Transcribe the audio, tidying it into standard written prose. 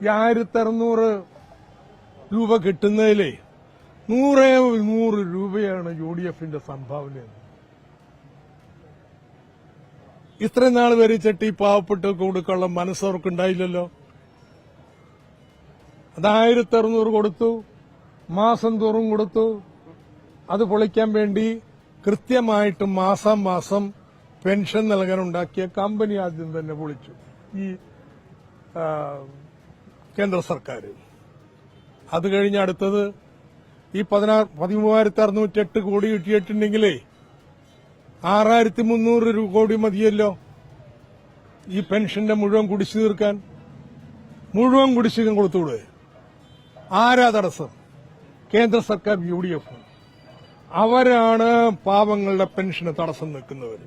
1600 രൂപ കിട്ടുന്നതിലേ 100 രൂപയാണ് UDFന്റെ സംഭാവന. ഇത്രയും നാൾ ഭരിച്ചിട്ട് ഈ പാവപ്പെട്ടവർക്ക് കൊടുക്കാനുള്ള മനസ്സവർക്കുണ്ടായില്ലല്ലോ. അത് 1600 കൊടുത്തു, മാസം തോറും കൊടുത്തു. അത് പൊളിക്കാൻ വേണ്ടി കൃത്യമായിട്ട് മാസം മാസം പെൻഷൻ നൽകാനുണ്ടാക്കിയ കമ്പനി ആദ്യം തന്നെ പൊളിച്ചു ഈ കേന്ദ്ര സർക്കാർ. അത് കഴിഞ്ഞ് അടുത്തത് ഈ 13,608 കോടി കിട്ടിയിട്ടുണ്ടെങ്കിലേ 6,300 കോടി മതിയല്ലോ ഈ പെൻഷന്റെ മുഴുവൻ കുടിശ്ശിക തീർക്കാൻ. മുഴുവൻ കുടിശ്ശിക കൊടുത്തുകൂടെ? ആരാ തടസ്സം? കേന്ദ്ര സർക്കാർ UDF. അവരാണ് പാവങ്ങളുടെ പെൻഷന് തടസ്സം നിൽക്കുന്നവർ.